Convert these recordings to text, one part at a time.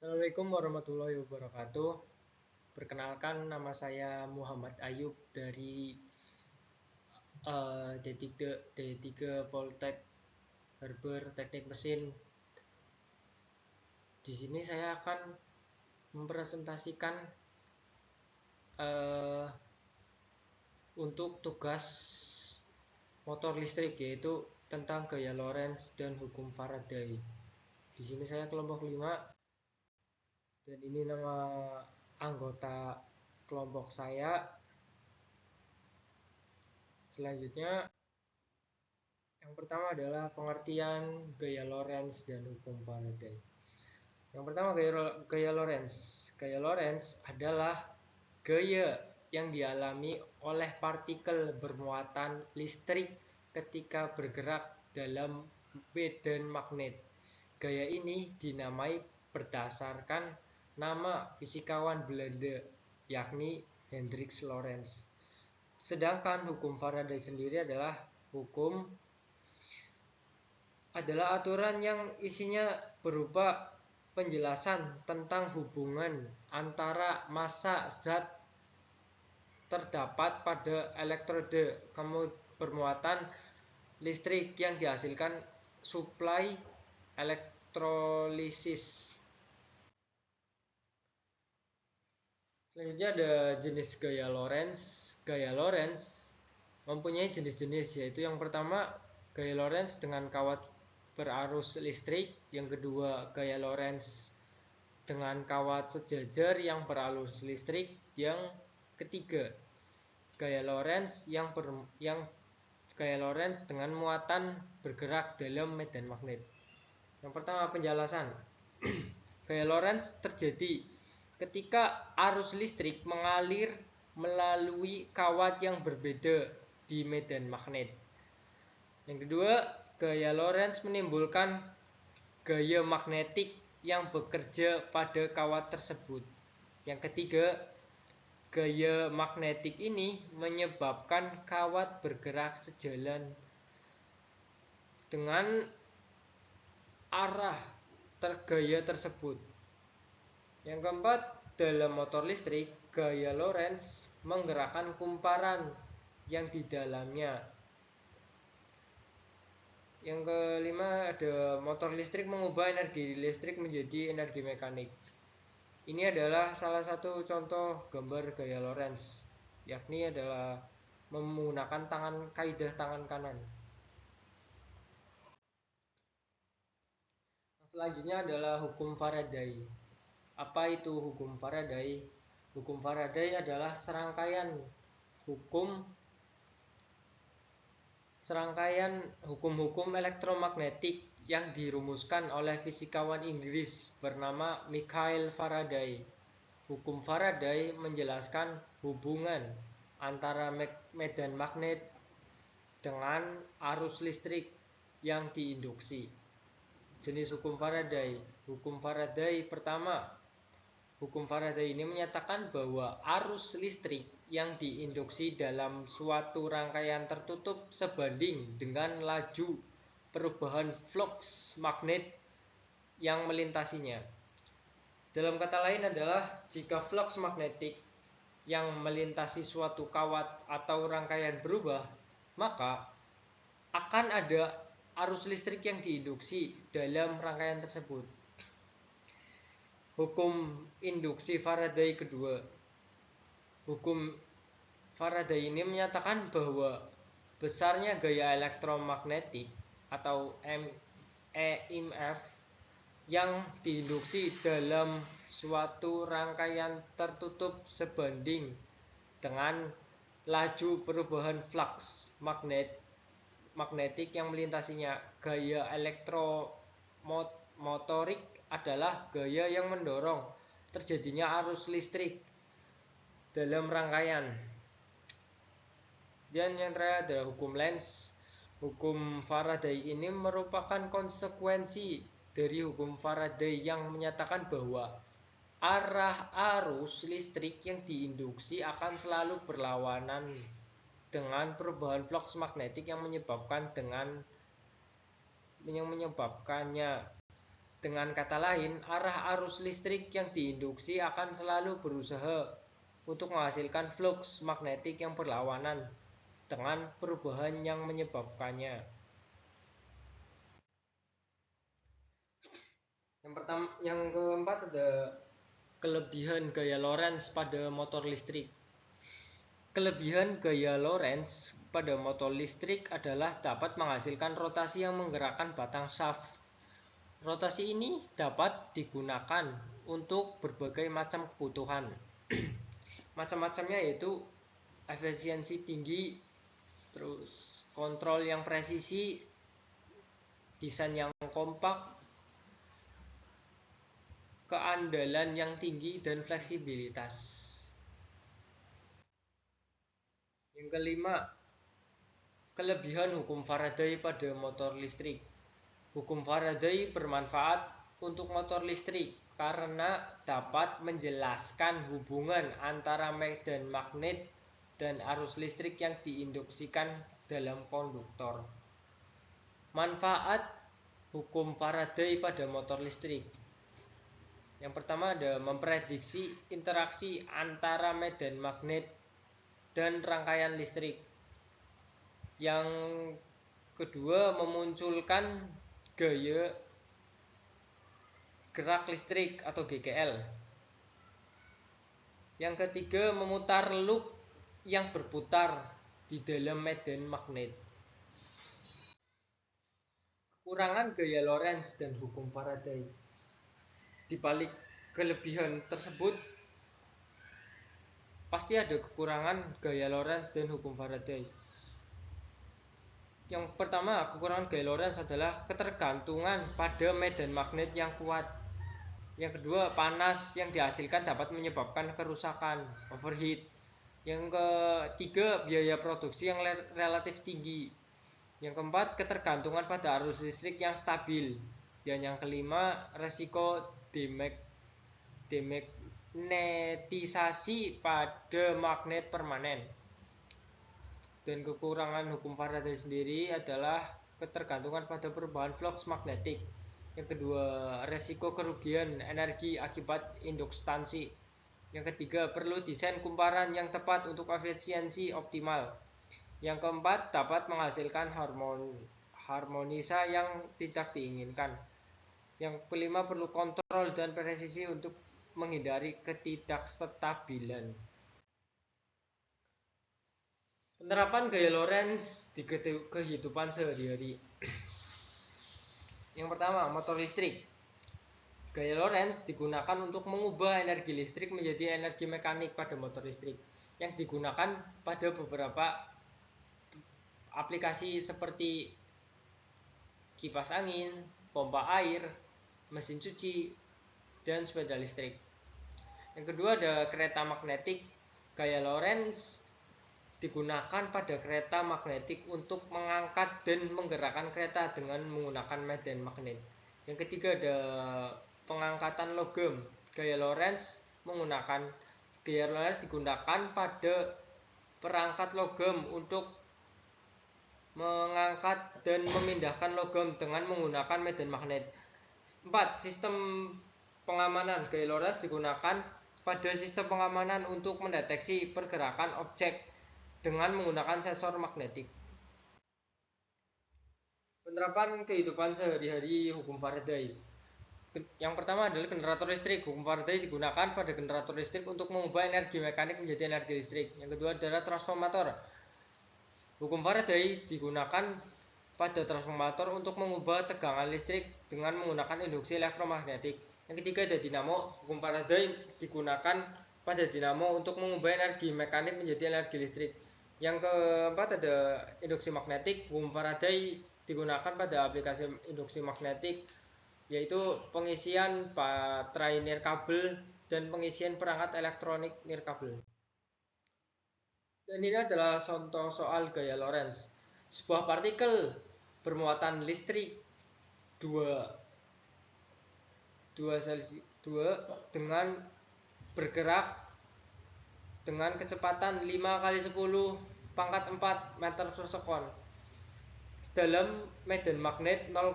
Assalamualaikum warahmatullahi wabarakatuh. Perkenalkan, nama saya Muhammad Ayub dari D3 Poltek Harber Teknik Mesin. Di sini saya akan mempresentasikan untuk tugas motor listrik, yaitu tentang gaya Lorentz dan hukum Faraday. Di sini saya kelompok 5 dan ini nama anggota kelompok saya. Selanjutnya, yang pertama adalah pengertian gaya Lorentz dan hukum Faraday. Yang pertama, gaya Lorentz. Gaya Lorentz adalah gaya yang dialami oleh partikel bermuatan listrik ketika bergerak dalam medan magnet. Gaya ini dinamai berdasarkan nama fisikawan Belanda, yakni Hendrik Lorentz. Sedangkan hukum Faraday sendiri adalah aturan yang isinya berupa penjelasan tentang hubungan antara massa zat terdapat pada elektrode bermuatan listrik yang dihasilkan suplai elektrolisis. Selanjutnya ada jenis gaya Lorentz. Gaya Lorentz mempunyai jenis-jenis, yaitu yang pertama gaya Lorentz dengan kawat berarus listrik, yang kedua gaya Lorentz dengan kawat sejajar yang berarus listrik, yang ketiga gaya Lorentz gaya Lorentz dengan muatan bergerak dalam medan magnet. Yang pertama, penjelasan. Gaya Lorentz terjadi ketika arus listrik mengalir melalui kawat yang berbeda di medan magnet. Yang kedua, gaya Lorentz menimbulkan gaya magnetik yang bekerja pada kawat tersebut. Yang ketiga, gaya magnetik ini menyebabkan kawat bergerak sejalan dengan arah gaya tersebut. Yang keempat, dalam motor listrik, gaya Lorentz menggerakkan kumparan yang di dalamnya. Yang kelima, ada motor listrik mengubah energi listrik menjadi energi mekanik. Ini adalah salah satu contoh gambar gaya Lorentz, yakni adalah menggunakan kaidah tangan kanan. Selanjutnya adalah hukum Faraday. Apa itu hukum Faraday? Hukum Faraday adalah serangkaian hukum-hukum elektromagnetik yang dirumuskan oleh fisikawan Inggris bernama Michael Faraday. Hukum Faraday menjelaskan hubungan antara medan magnet dengan arus listrik yang diinduksi. Jenis hukum Faraday. Hukum Faraday pertama. Hukum Faraday ini menyatakan bahwa arus listrik yang diinduksi dalam suatu rangkaian tertutup sebanding dengan laju perubahan flux magnet yang melintasinya. Dalam kata lain adalah, jika flux magnetik yang melintasi suatu kawat atau rangkaian berubah, maka akan ada arus listrik yang diinduksi dalam rangkaian tersebut. Hukum induksi Faraday kedua. Hukum Faraday ini menyatakan bahwa besarnya gaya elektromagnetik atau EMF yang diinduksi dalam suatu rangkaian tertutup sebanding dengan laju perubahan flux magnetik yang melintasinya. Gaya elektromotorik adalah gaya yang mendorong terjadinya arus listrik dalam rangkaian. Dan yang terakhir adalah hukum Lenz. Hukum Faraday ini merupakan konsekuensi dari hukum Faraday yang menyatakan bahwa arah arus listrik yang diinduksi akan selalu berlawanan dengan perubahan flux magnetik yang menyebabkannya. Dengan kata lain, arah arus listrik yang diinduksi akan selalu berusaha untuk menghasilkan flux magnetik yang berlawanan dengan perubahan yang menyebabkannya. Yang keempat ada kelebihan gaya Lorentz pada motor listrik. Kelebihan gaya Lorentz pada motor listrik adalah dapat menghasilkan rotasi yang menggerakkan batang shaft. Rotasi ini dapat digunakan untuk berbagai macam kebutuhan. Macam-macamnya yaitu efisiensi tinggi, terus kontrol yang presisi, desain yang kompak, keandalan yang tinggi, dan fleksibilitas. Yang kelima, kelebihan hukum Faraday pada motor listrik. Hukum Faraday bermanfaat untuk motor listrik karena dapat menjelaskan hubungan antara medan magnet dan arus listrik yang diinduksikan dalam konduktor. Manfaat hukum Faraday pada motor listrik. Yang pertama ada memprediksi interaksi antara medan magnet dan rangkaian listrik. Yang kedua, memunculkan gaya gerak listrik atau GGL. Yang ketiga, memutar loop yang berputar di dalam medan magnet. Kekurangan gaya Lorentz dan hukum Faraday. Di balik kelebihan tersebut, pasti ada kekurangan gaya Lorentz dan hukum Faraday. Yang pertama, kekurangan gaya Lorentz adalah ketergantungan pada medan magnet yang kuat. Yang kedua, panas yang dihasilkan dapat menyebabkan kerusakan, overheat. Yang ketiga, biaya produksi yang relatif tinggi. Yang keempat, ketergantungan pada arus listrik yang stabil. Dan yang kelima, resiko demagnetisasi pada magnet permanen. Dan kekurangan hukum Faraday sendiri adalah ketergantungan pada perubahan flux magnetik. Yang kedua, resiko kerugian energi akibat indukstansi. Yang ketiga, perlu desain kumparan yang tepat untuk efisiensi optimal. Yang keempat, dapat menghasilkan harmonisa yang tidak diinginkan. Yang kelima, perlu kontrol dan presisi untuk menghindari ketidakstabilan. Penerapan gaya Lorentz di kehidupan sehari-hari. Yang pertama, motor listrik. Gaya Lorentz digunakan untuk mengubah energi listrik menjadi energi mekanik pada motor listrik, yang digunakan pada beberapa aplikasi seperti kipas angin, pompa air, mesin cuci, dan sepeda listrik. Yang kedua ada kereta magnetik. Gaya Lorentz digunakan pada kereta magnetik untuk mengangkat dan menggerakkan kereta dengan menggunakan medan magnet. Yang ketiga ada pengangkatan logam. Gaya Lorentz digunakan pada perangkat logam untuk mengangkat dan memindahkan logam dengan menggunakan medan magnet. 4. Sistem pengamanan. Gaya Lorentz digunakan pada sistem pengamanan untuk mendeteksi pergerakan objek dengan menggunakan sensor magnetik. Penerapan kehidupan sehari-hari hukum Faraday. Yang pertama adalah generator listrik. Hukum Faraday digunakan pada generator listrik untuk mengubah energi mekanik menjadi energi listrik. Yang kedua adalah transformator. Hukum Faraday digunakan pada transformator untuk mengubah tegangan listrik dengan menggunakan induksi elektromagnetik. Yang ketiga ada dinamo. Hukum Faraday digunakan pada dinamo untuk mengubah energi mekanik menjadi energi listrik. Yang keempat ada induksi magnetik. Hukum Faraday digunakan pada aplikasi induksi magnetik, yaitu pengisian baterai nirkabel dan pengisian perangkat elektronik nirkabel. Dan ini adalah contoh soal gaya Lorentz. Sebuah partikel bermuatan listrik 2 dengan bergerak dengan kecepatan 5×10⁴ meter per sekon dalam medan magnet 0,5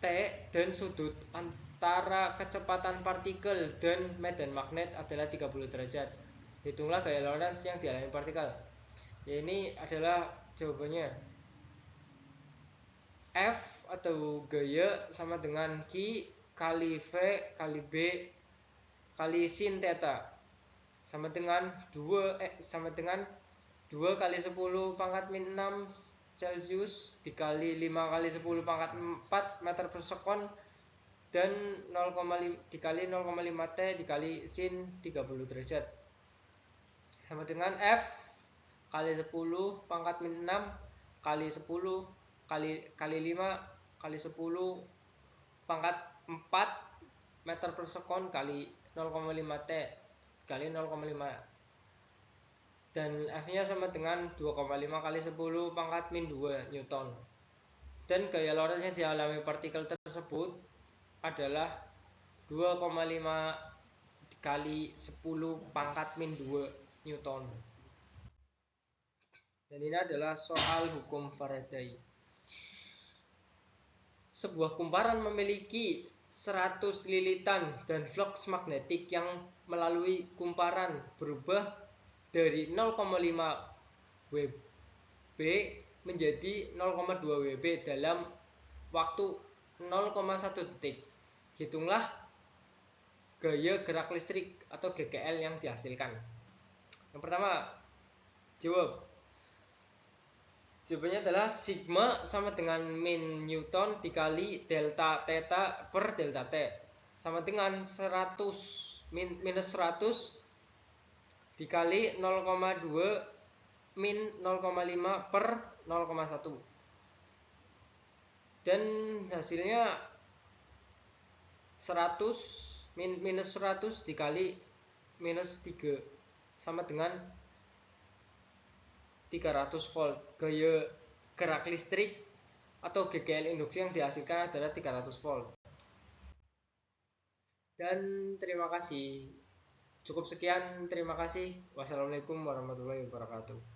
T dan sudut antara kecepatan partikel dan medan magnet adalah 30 derajat. Hitunglah gaya Lorentz yang dialami partikel. Ya, ini adalah jawabannya. F atau gaya sama dengan Q kali V kali B kali sin theta sama dengan 2 kali 10 pangkat min 6 Celcius dikali 5 kali 10 pangkat 4 meter per sekon dan 0,5 dikali 0,5 T dikali sin 30 derajat sama dengan F kali 10 pangkat min 6 kali 10 kali 5 kali 10 pangkat 4 meter per sekon kali 0,5 T kali 0,5 dan F-nya sama dengan 2,5 kali 10 pangkat min 2 Newton. Dan gaya Lorentz yang dialami partikel tersebut adalah 2,5 kali 10 pangkat min 2 Newton. Dan ini adalah soal hukum Faraday. Sebuah kumparan memiliki 100 lilitan dan flux magnetik yang melalui kumparan berubah dari 0,5 Wb menjadi 0,2 Wb dalam waktu 0,1 detik. Hitunglah gaya gerak listrik atau GGL yang dihasilkan. Yang pertama, jawabannya adalah sigma sama dengan min Newton dikali delta theta per delta T sama dengan 100 minus 100 dikali 0,2 min 0,5 per 0,1 dan hasilnya 100 minus 100 dikali minus 3 sama dengan 300 volt. Gaya gerak listrik atau GGL induksi yang dihasilkan adalah 300 volt. Dan terima kasih. Cukup sekian, terima kasih. Wassalamualaikum warahmatullahi wabarakatuh.